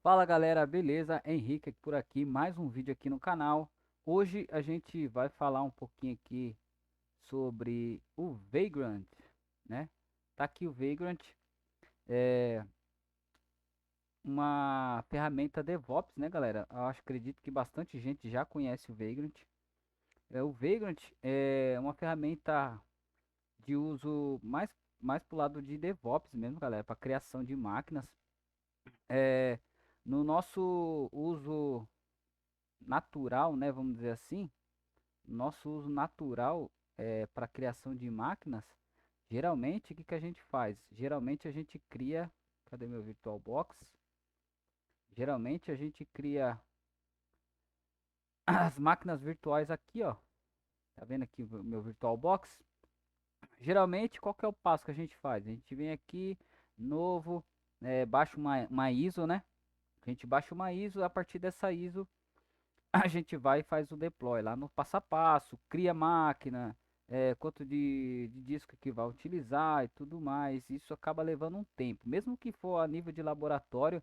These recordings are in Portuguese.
Fala galera, beleza? Henrique aqui por aqui, mais um vídeo aqui no canal. Hoje a gente vai falar um pouquinho aqui sobre o Vagrant, né? Tá aqui o Vagrant, é uma ferramenta DevOps, né, galera? Acredito que bastante gente já conhece o Vagrant. O Vagrant é uma ferramenta de uso mais pro lado de DevOps mesmo, galera, para criação de máquinas. É, no nosso uso natural, né, vamos dizer assim, nosso uso natural para criação de máquinas, geralmente o que a gente faz? Geralmente a gente cria, cadê meu VirtualBox? Geralmente a gente cria as máquinas virtuais aqui, ó. Tá vendo aqui o meu VirtualBox? Geralmente, qual que é o passo que a gente faz? A gente vem aqui, novo, baixa uma ISO, né? A gente baixa uma ISO, a partir dessa ISO a gente vai e faz o deploy lá no passo a passo, cria máquina, quanto de disco que vai utilizar e tudo mais. Isso acaba levando um tempo, mesmo que for a nível de laboratório,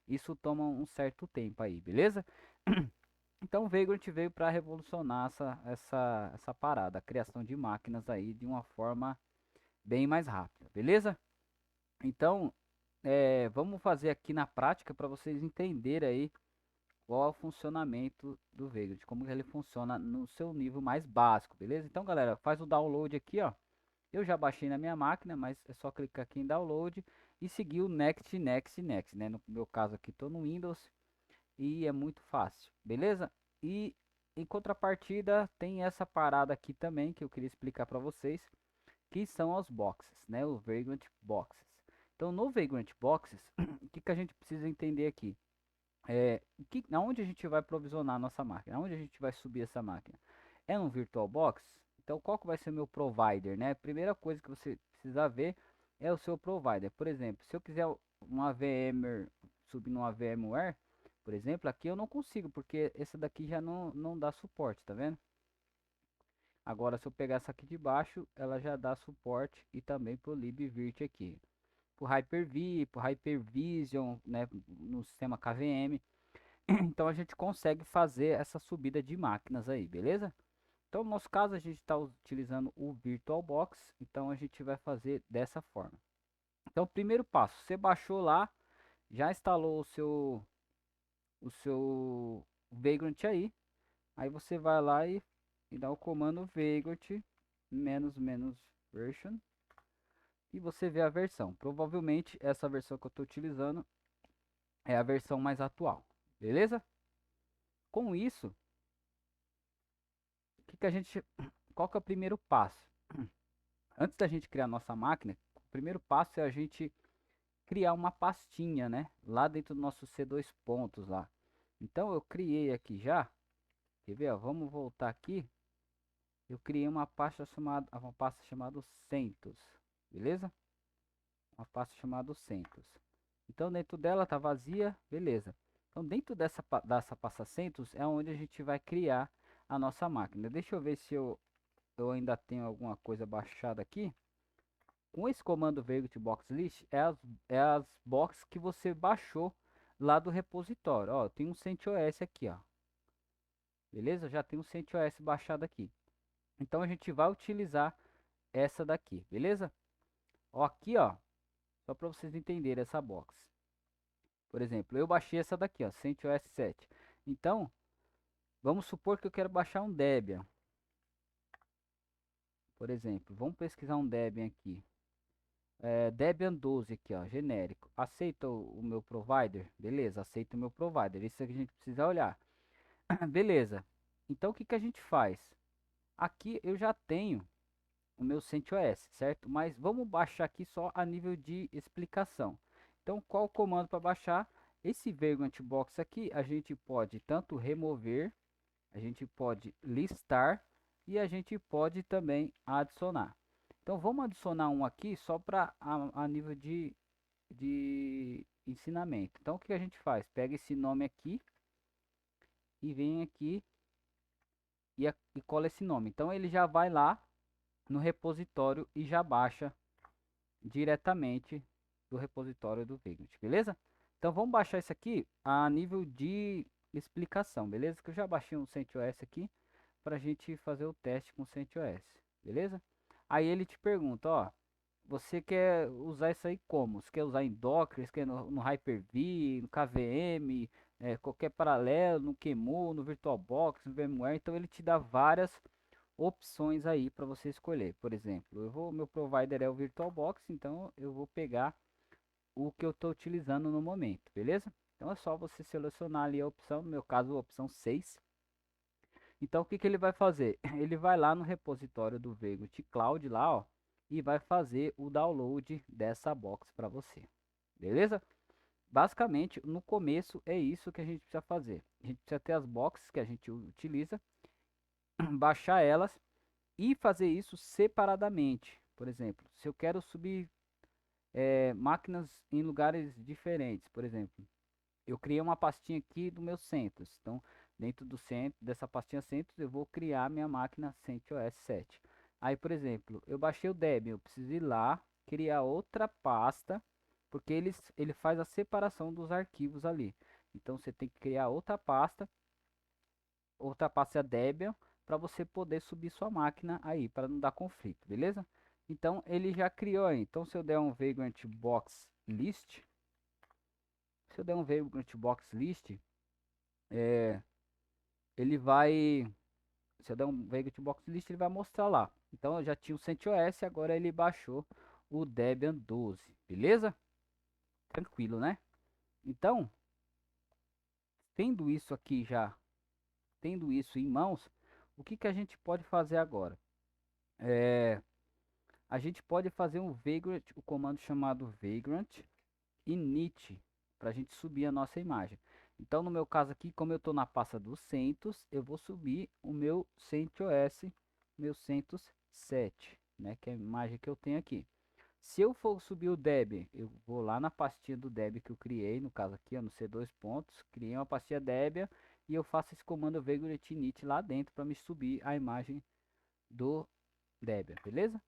isso toma um certo tempo aí, beleza? Então o Vagrant veio para revolucionar essa parada, a criação de máquinas aí de uma forma bem mais rápida, beleza? Então, vamos fazer aqui na prática para vocês entenderem aí qual é o funcionamento do Vagrant, como ele funciona no seu nível mais básico, beleza? Então, galera, faz o download aqui, ó. Eu já baixei na minha máquina, mas é só clicar aqui em download e seguir o next, next, next, né? No meu caso aqui, tô no Windows e é muito fácil, beleza? E em contrapartida, tem essa parada aqui também que eu queria explicar para vocês, que são os boxes, né? Os Vagrant Boxes. Então, no Vagrant Boxes, o que a gente precisa entender aqui? Aonde a gente vai provisionar a nossa máquina? Aonde a gente vai subir essa máquina? É no VirtualBox? Então, qual que vai ser o meu provider, né? Primeira coisa que você precisa ver é o seu provider. Por exemplo, se eu quiser uma VMware, subir numa VMware, por exemplo, aqui eu não consigo, porque essa daqui já não dá suporte, tá vendo? Agora, se eu pegar essa aqui de baixo, ela já dá suporte e também pro libvirt aqui. Pro Hyper-V, pro Hypervision, né, no sistema KVM. Então a gente consegue fazer essa subida de máquinas aí, beleza? Então no nosso caso a gente está utilizando o VirtualBox, então a gente vai fazer dessa forma. Então primeiro passo, você baixou lá, já instalou o seu Vagrant aí você vai lá e dá o comando Vagrant menos version e você vê a versão. Provavelmente essa versão que eu estou utilizando é a versão mais atual, beleza? Com isso, que a gente, qual que é o primeiro passo? Antes da gente criar nossa máquina, o primeiro passo é a gente criar uma pastinha, né? Lá dentro do nosso C2 pontos lá. Então eu criei aqui já, quer ver? Ó, vamos voltar aqui. Eu criei uma pasta chamada CentOS, beleza? Uma pasta chamada CentOS. Então dentro dela tá vazia, beleza? Então dentro dessa pasta CentOS é onde a gente vai criar a nossa máquina. Deixa eu ver se eu ainda tenho alguma coisa baixada aqui. Com esse comando Vagrant Box List é as boxes que você baixou lá do repositório. Ó, tem um CentOS aqui, ó. Beleza? Já tem um CentOS baixado aqui. Então a gente vai utilizar essa daqui, beleza? Ó, aqui, ó, só para vocês entenderem essa box. Por exemplo, eu baixei essa daqui, ó, CentOS 7. Então, vamos supor que eu quero baixar um Debian. Por exemplo, vamos pesquisar um Debian aqui. Debian 12 aqui, ó, genérico. Aceita o meu provider? Beleza, aceita o meu provider. Isso é que a gente precisa olhar. Beleza. Então o que a gente faz? Aqui eu já tenho o meu CentOS, certo? Mas vamos baixar aqui só a nível de explicação. Então qual o comando para baixar? Esse Vagrant Box aqui a gente pode tanto remover, a gente pode listar e a gente pode também adicionar. Então vamos adicionar um aqui só para a nível de ensinamento. Então o que a gente faz? Pega esse nome aqui e vem aqui e cola esse nome. Então ele já vai lá no repositório e já baixa diretamente do repositório do Vagrant, beleza? Então vamos baixar isso aqui a nível de explicação, beleza? Que eu já baixei um CentOS aqui para a gente fazer o teste com o CentOS, beleza? Aí ele te pergunta, ó, você quer usar isso aí como? Você quer usar em Docker, você quer no Hyper-V, no KVM, qualquer paralelo, no QEMU, no VirtualBox, no VMware. Então ele te dá várias opções aí para você escolher. Por exemplo, meu provider é o VirtualBox, então eu vou pegar o que eu estou utilizando no momento, beleza? Então é só você selecionar ali a opção, no meu caso a opção 6. Então o que ele vai fazer? Ele vai lá no repositório do Vagrant Cloud lá, ó, e vai fazer o download dessa box para você, beleza? Basicamente, no começo é isso que a gente precisa fazer. A gente precisa ter as boxes que a gente utiliza, baixar elas e fazer isso separadamente. Por exemplo, se eu quero subir máquinas em lugares diferentes, por exemplo, eu criei uma pastinha aqui do meu CentOS. Então, dentro do centro dessa pastinha CentOS, eu vou criar minha máquina CentOS 7. Aí, por exemplo, eu baixei o Debian, eu preciso ir lá, criar outra pasta, porque ele faz a separação dos arquivos ali. Então, você tem que criar outra pasta Debian, para você poder subir sua máquina aí, para não dar conflito, beleza? Então, ele já criou aí. Então, se eu der um Vagrant Box List, se eu der um Vagrant Box List, é, ele vai, se eu der um Vagrant Box List, ele vai mostrar lá. Então eu já tinha o CentOS, agora ele baixou o Debian 12, beleza? Tranquilo, né? Então, tendo isso aqui já, tendo isso em mãos, o que a gente pode fazer agora? A gente pode fazer um Vagrant, o comando chamado Vagrant init, para a gente subir a nossa imagem. Então, no meu caso aqui, como eu estou na pasta do CentOS, eu vou subir o meu CentOS, meu CentOS 7, né, que é a imagem que eu tenho aqui. Se eu for subir o Debian, eu vou lá na pastinha do Debian que eu criei, no caso aqui, ó, no C2 pontos, criei uma pastinha Debian e eu faço esse comando vagrant init lá dentro para me subir a imagem do Debian, beleza?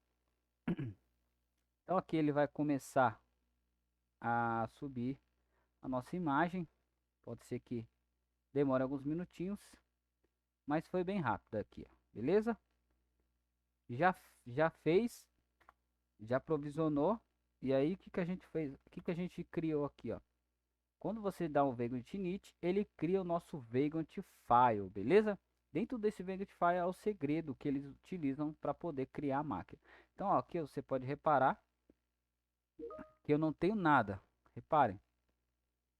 Então aqui ele vai começar a subir a nossa imagem. Pode ser que demore alguns minutinhos, mas foi bem rápido aqui, ó. Beleza? Já já fez, já provisionou. E aí o que a gente fez? O que a gente criou aqui, ó? Quando você dá um Vagrant init, ele cria o nosso Vagrant file, beleza? Dentro desse Vagrant file é o segredo que eles utilizam para poder criar a máquina. Então, ó, aqui você pode reparar que eu não tenho nada. Reparem,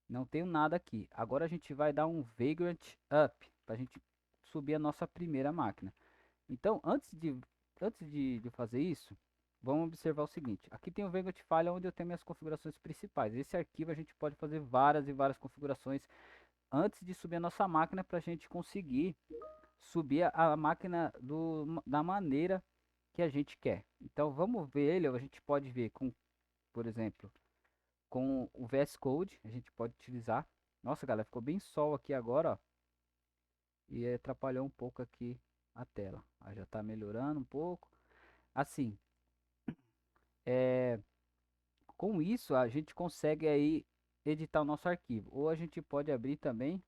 não tenho nada aqui. Agora a gente vai dar um Vagrant up para a gente subir a nossa primeira máquina. Então, antes de fazer isso, vamos observar o seguinte. Aqui tem o Vagrant File onde eu tenho minhas configurações principais. Esse arquivo a gente pode fazer várias e várias configurações antes de subir a nossa máquina para a gente conseguir subir a máquina da maneira que a gente quer. Então, vamos ver ele. A gente pode ver com, por exemplo, com o VS Code. A gente pode utilizar. Nossa, galera, ficou bem sol aqui agora, ó, e atrapalhou um pouco aqui a tela. Aí já está melhorando um pouco. Assim, é, com isso a gente consegue aí editar o nosso arquivo. Ou a gente pode abrir também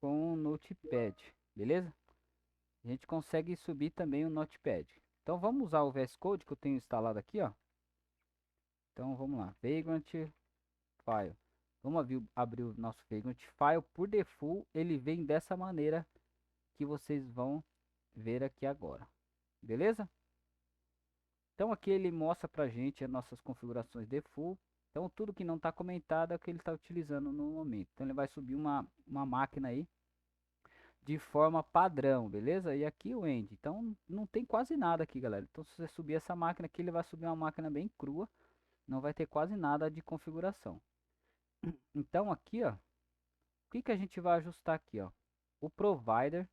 com o Notepad, beleza? A gente consegue subir também o Notepad. Então vamos usar o VS Code que eu tenho instalado aqui, ó. Então vamos lá, Vagrant File. Vamos abrir o nosso Vagrant File. Por default ele vem dessa maneira que vocês vão ver aqui agora, beleza? Então aqui ele mostra pra gente as nossas configurações default. Então tudo que não está comentado é o que ele está utilizando no momento. Então ele vai subir uma máquina aí de forma padrão, beleza? E aqui o end. Então não tem quase nada aqui, galera. Então se você subir essa máquina aqui, ele vai subir uma máquina bem crua. Não vai ter quase nada de configuração. Então aqui, ó, o que a gente vai ajustar aqui, ó? O provider.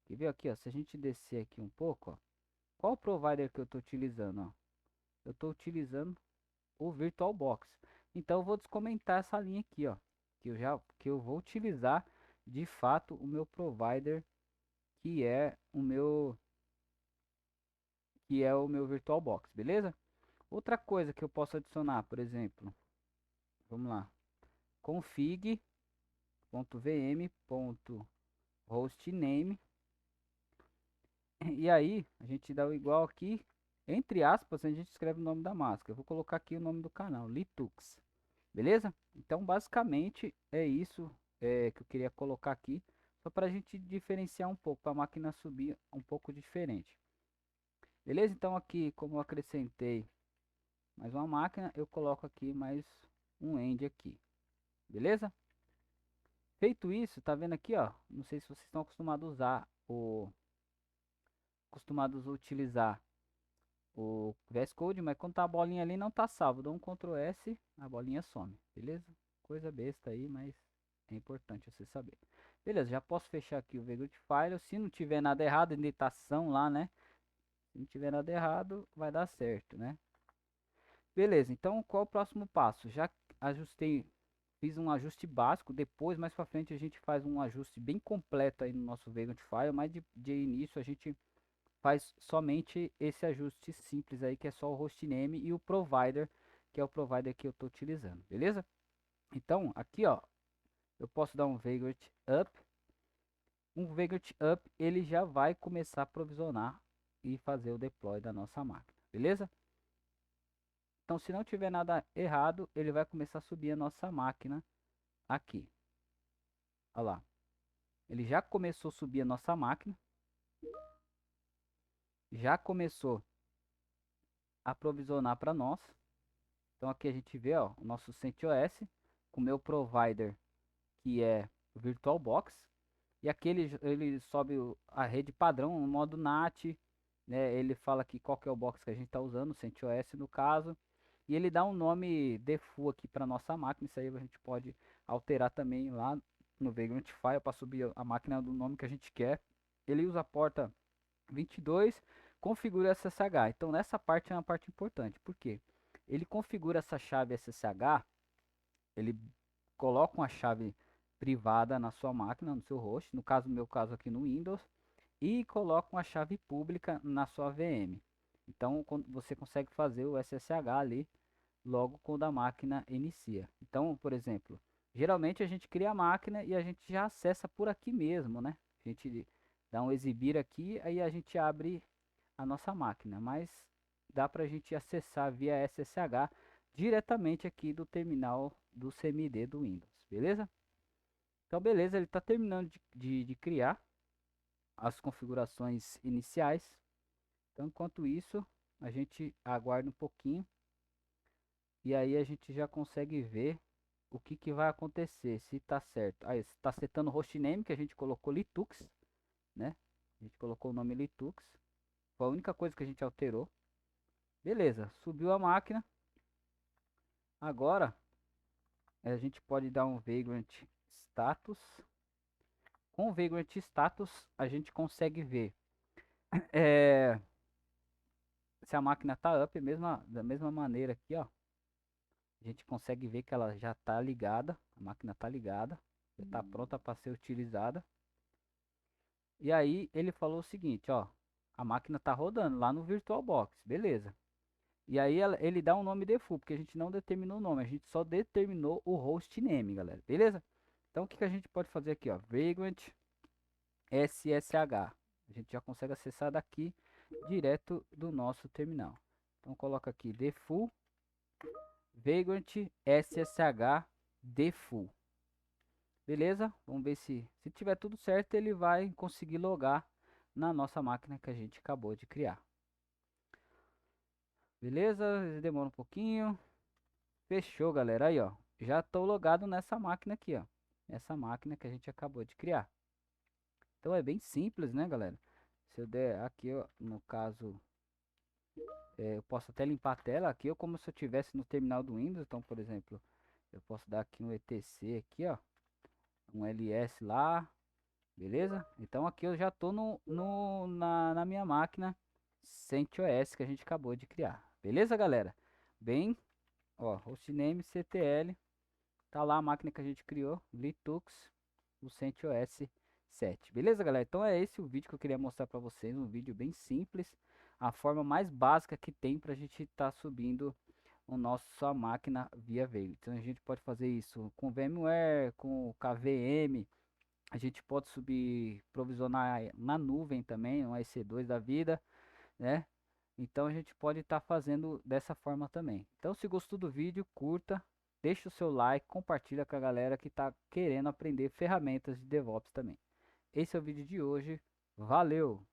Quer ver aqui, ó? Se a gente descer aqui um pouco, ó. Qual o provider que eu estou utilizando, ó? Eu estou utilizando o VirtualBox. Então eu vou descomentar essa linha aqui, ó, que eu vou utilizar de fato o meu provider, que é o meu VirtualBox, beleza? Outra coisa que eu posso adicionar, por exemplo, vamos lá. config.vm.hostname. E aí, a gente dá o igual aqui, entre aspas, a gente escreve o nome da máscara. Eu vou colocar aqui o nome do canal, Litux. Beleza? Então, basicamente, é isso que eu queria colocar aqui, só para a gente diferenciar um pouco, para a máquina subir um pouco diferente. Beleza? Então, aqui, como eu acrescentei mais uma máquina, eu coloco aqui mais um end aqui. Beleza? Feito isso, tá vendo aqui, ó? Não sei se vocês estão acostumados a utilizar o VS Code, mas quando tá a bolinha ali não tá salvo. Dá um Ctrl S, a bolinha some, beleza? Coisa besta aí, mas é importante você saber. Beleza, já posso fechar aqui o Vagrant File. Se não tiver nada errado, indentação lá, né? Se não tiver nada errado, vai dar certo, né? Beleza, então qual o próximo passo? Já ajustei, fiz um ajuste básico. Depois, mais para frente, a gente faz um ajuste bem completo aí no nosso Vagrant File. Mas de início a gente faz somente esse ajuste simples aí, que é só o hostname e o provider, que é o provider que eu estou utilizando, beleza? Então, aqui ó, eu posso dar um Vagrant Up. Um Vagrant Up, ele já vai começar a provisionar e fazer o deploy da nossa máquina, beleza? Então, se não tiver nada errado, ele vai começar a subir a nossa máquina aqui. Olha lá. Ele já começou a subir a nossa máquina. Já começou a provisionar para nós. Então aqui a gente vê, ó, o nosso CentOS com o meu provider, que é o VirtualBox. E aqui ele sobe a rede padrão no modo NAT, né? Ele fala aqui qual que é o box que a gente está usando, o CentOS no caso. E ele dá um nome default aqui para nossa máquina. Isso aí a gente pode alterar também lá no Vagrant File para subir a máquina do nome que a gente quer. Ele usa a porta 22, configura SSH. Então nessa parte é uma parte importante, porque ele configura essa chave SSH, ele coloca uma chave privada na sua máquina, no seu host, no caso, meu caso aqui no Windows, e coloca uma chave pública na sua VM. Então você consegue fazer o SSH ali logo quando a máquina inicia. Então, por exemplo, geralmente a gente cria a máquina e a gente já acessa por aqui mesmo, né? A gente dá um exibir aqui, aí a gente abre a nossa máquina, mas dá para a gente acessar via SSH diretamente aqui do terminal do CMD do Windows, beleza? Então, beleza, ele está terminando de criar as configurações iniciais. Então, enquanto isso, a gente aguarda um pouquinho e aí a gente já consegue ver o que vai acontecer, se está certo. Aí está setando o hostname, que a gente colocou Litux, né? A gente colocou o nome Litux. Foi a única coisa que a gente alterou. Beleza, subiu a máquina. Agora a gente pode dar um Vagrant Status. Com o Vagrant Status a gente consegue ver é, se a máquina está up, da mesma maneira aqui, ó. A gente consegue ver que ela já está ligada, a máquina está ligada, já está pronta para ser utilizada. E aí ele falou o seguinte, ó, a máquina está rodando lá no VirtualBox, beleza. E aí ele dá um nome default, porque a gente não determinou o nome, a gente só determinou o hostname, galera, beleza? Então o que a gente pode fazer aqui, ó, Vagrant SSH. A gente já consegue acessar daqui direto do nosso terminal. Então coloca aqui default Vagrant SSH default. Beleza? Vamos ver se tiver tudo certo, ele vai conseguir logar na nossa máquina que a gente acabou de criar. Beleza? Demora um pouquinho. Fechou, galera. Aí, ó. Já estou logado nessa máquina aqui, ó. Essa máquina que a gente acabou de criar. Então é bem simples, né, galera? Se eu der aqui, ó, no caso, eu posso até limpar a tela aqui, ou como se eu tivesse no terminal do Windows. Então, por exemplo, eu posso dar aqui um etc aqui, ó, um ls lá, beleza? Então aqui eu já tô na minha máquina CentOS que a gente acabou de criar, beleza, galera? Bem, ó, hostname ctl, tá lá a máquina que a gente criou, Litux, o CentOS 7, beleza, galera? Então é esse o vídeo que eu queria mostrar para vocês, um vídeo bem simples, a forma mais básica que tem para a gente estar subindo o nossa máquina via Veio. Então a gente pode fazer isso com VMware, com KVM. A gente pode subir, provisionar na nuvem também, um EC2 da vida, né? Então a gente pode estar fazendo dessa forma também. Então se gostou do vídeo, curta, deixa o seu like, compartilha com a galera que está querendo aprender ferramentas de DevOps também. Esse é o vídeo de hoje. Valeu!